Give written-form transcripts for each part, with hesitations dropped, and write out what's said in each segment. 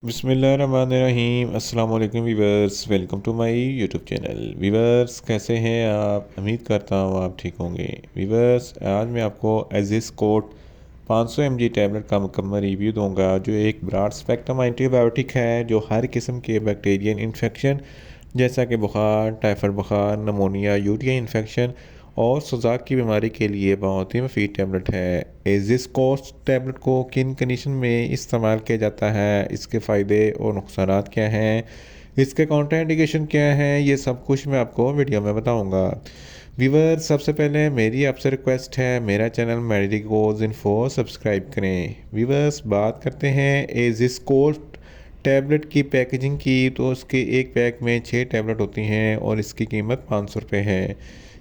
बिस्मिल्लाहिर्रहमानिर्रहीम अस्सलाम वालेकुम viewers, welcome to my YouTube channel. Viewers, कैसे हैं आप? उम्मीद करता हूँ आप ठीक होंगे। वीवर्स, आज मैं आपको एजिस कोट 500 mg टैबलेट का मुकम्मल रिव्यू दूंगा, जो एक ब्रॉड स्पेक्ट्रम एंटीबायोटिक है जो हर किस्म के बैक्टीरियन इन्फेक्शन जैसा कि बुखार, टाइफाइड बुखार, नमोनिया, यूटीआई इन्फेक्शन और सुजाक की बीमारी के लिए बहुत ही मुफीद टैबलेट है। एजिस कोस्ट टैबलेट को किन कंडीशन में इस्तेमाल किया जाता है, इसके फ़ायदे और नुकसानात क्या हैं, इसके काउंटर इंडिकेशन क्या हैं, ये सब कुछ मैं आपको वीडियो में बताऊंगा। व्यूवर, सबसे पहले मेरी आपसे रिक्वेस्ट है, मेरा चैनल मेडिकोज इन्फो सब्सक्राइब करें। व्यूवर्स, बात करते हैं एजिस कोस्ट टैबलेट की पैकेजिंग की। तो उसके एक पैक में 6 टैबलेट होती हैं और इसकी कीमत 500 रुपये है।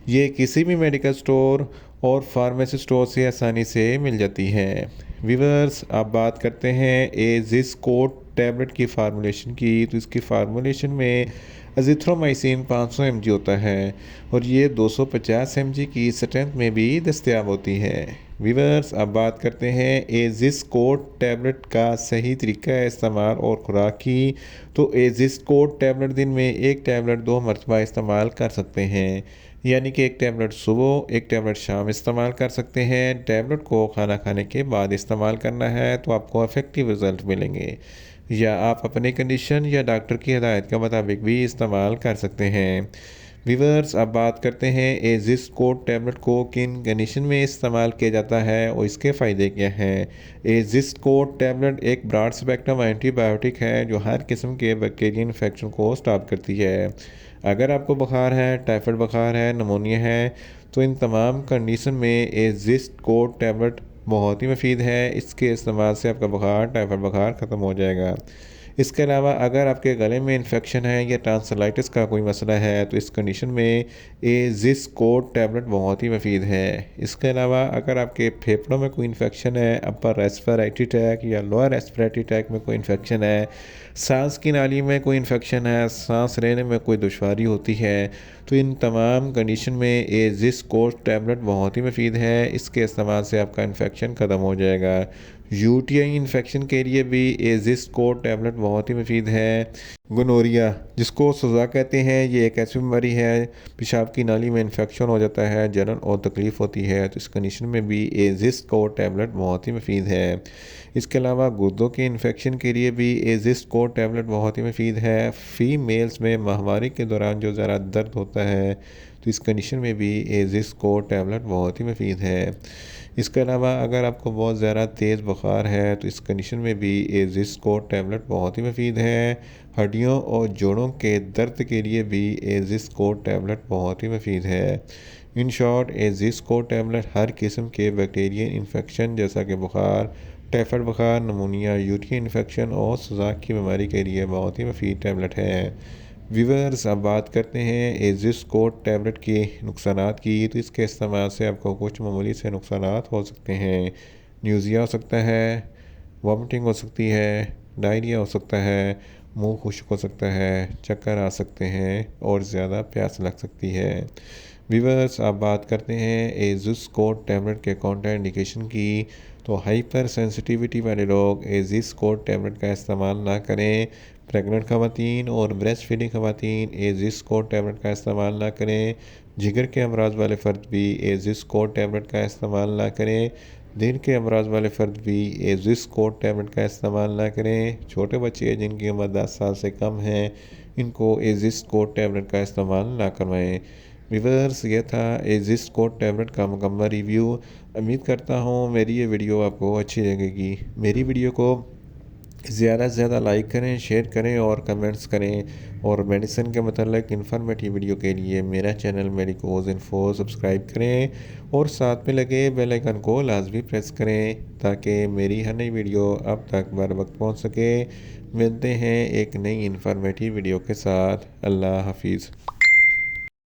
ये किसी भी मेडिकल स्टोर और फार्मेसी स्टोर से आसानी से मिल जाती है। व्यूवर्स, अब बात करते हैं एजिस कोट टैबलेट की फार्मूलेशन की। तो इसकी फार्मूलेशन में अजिथ्रोमाइसिन 500 mg होता है और ये 250 mg की स्ट्रेंथ में भी दस्तयाब होती है। व्यूवर्स, अब बात करते हैं एजिस कोट टैबलेट का सही तरीका है इस्तेमाल और खुराक की। तो एजिस कोट टैबलेट दिन में एक टैबलेट 2 मरतबा इस्तेमाल कर सकते हैं, यानी कि एक टैबलेट सुबह, एक टैबलेट शाम इस्तेमाल कर सकते हैं। टैबलेट को खाना खाने के बाद इस्तेमाल करना है तो आपको इफ़ेक्टिव रिज़ल्ट मिलेंगे, या आप अपनी कंडीशन या डॉक्टर की हिदायत के मुताबिक भी इस्तेमाल कर सकते हैं। व्यूवर्स, अब बात करते हैं एजिस कोट टैबलेट को किन कंडीशन में इस्तेमाल किया जाता है और इसके फ़ायदे क्या हैं। एजिस कोट टैबलेट एक ब्रॉड स्पेक्ट्रम एंटीबायोटिक है जो हर किस्म के बैक्टीरियल इन्फेक्शन को स्टॉप करती है। अगर आपको बुखार है, टाइफाइड बुखार है, नमोनिया है, तो इन तमाम कंडीशन में एजिस कोट टैबलेट बहुत ही मुफीद है। इसके इस्तेमाल से आपका बुखार, टाइफाइड बुखार ख़त्म हो जाएगा। इसके अलावा अगर आपके गले में इन्फेक्शन है या टांसलाइटिस का कोई मसला है तो इस कंडीशन में एजिस कोट टैबलेट बहुत ही मुफीद है। इसके अलावा अगर आपके फेफड़ों में कोई इन्फेक्शन है, अपर रेस्पिरेटरी ट्रैक या लोअर रेस्पिरेटरी ट्रैक में कोई इन्फेक्शन है, सांस की नाली में कोई इन्फेक्शन है, सांस लेने में कोई दुश्वारी होती है, तो इन तमाम कंडीशन में एजिस कोट टैबलेट बहुत ही मुफीद है। इसके इस्तेमाल से आपका इन्फेक्शन ख़त्म हो जाएगा। यूटीआई इन्फेक्शन के लिए भी एजिस कोट टैबलेट बहुत ही मुफीद है। गोनोरिया, जिसको सुजा कहते हैं, ये एक ऐसी बीमारी है, पेशाब की नाली में इन्फेक्शन हो जाता है, जलन और तकलीफ़ होती है, तो इस कंडीशन में भी एजिस कोट टैबलेट बहुत ही मुफीद है। इसके अलावा गुर्दों के इन्फेक्शन के लिए भी एजिस कोट टैबलेट बहुत ही मुफीद है। फीमेल्स में माहवारी के दौरान जो ज़रा दर्द होता है, तो इस कंडीशन में भी एजिस कोट टैबलेट बहुत ही मुफीद है। इसके अलावा अगर आपको बहुत ज़्यादा तेज़ बुखार है तो इस कंडीशन में भी एजिस कोट टैबलेट बहुत ही मुफीद है। हड्डियों और जोड़ों के दर्द के लिए भी एजिस कोट टैबलेट बहुत ही मुफीद है। इन शॉर्ट, एजिस कोट टैबलेट हर किस्म के बैक्टीरियल इन्फेक्शन जैसा कि बुखार, टाइफाइड बुखार, नमोनिया, यूरिन इन्फेक्शन और सुजाक की बीमारी के लिए बहुत ही मुफीद टैबलेट है। व्यूवर्स, अब बात करते हैं एजिस कोट टैबलेट के नुकसानात की। तो इसके इस्तेमाल से आपको कुछ मामूली से नुकसानात हो सकते हैं। न्यूज़िया हो सकता है, वॉमिटिंग हो सकती है, डायरिया हो सकता है, मुंह खुश्क हो सकता है, चक्कर आ सकते हैं और ज़्यादा प्यास लग सकती है। व्यूवर्स, अब बात करते हैं एजिस कोट टैबलेट के काउंटर इंडिकेशन की। तो हाइपर सेंसिटिविटी वाले लोग एजिस कोट टैबलेट का इस्तेमाल ना करें। प्रेग्नेंट ख़वातीन और ब्रेस्ट फीडिंग ख़वातीन एजिस कोट टैबलेट का इस्तेमाल ना करें। जिगर के अमराज वाले फ़र्द भी एजिस कोट टैबलेट का इस्तेमाल ना करें। दिल के अमराज वाले फ़र्द भी एजिस कोट टैबलेट का इस्तेमाल ना करें। छोटे बच्चे जिनकी उम्र 10 साल से कम है, इनको एजिस कोट टैबलेट का इस्तेमाल ना करवाएं। व्यूअर्स, ये था एजिस कोट टैबलेट का मुकम्मल रिव्यू। उम्मीद करता हूँ मेरी ये वीडियो आपको अच्छी लगेगी। मेरी वीडियो को ज़्यादा से ज़्यादा लाइक करें, शेयर करें और कमेंट्स करें। और मेडिसिन के मतलब इन्फॉर्मेटिव वीडियो के लिए मेरा चैनल मेडिकोज इन्फो सब्सक्राइब करें और साथ में लगे बेल आइकन को लाजमी प्रेस करें ताकि मेरी हर नई वीडियो अब तक बर वक्त पहुँच सके। मिलते हैं एक नई इन्फॉर्मेटिव वीडियो के साथ। अल्लाह हाफिज़।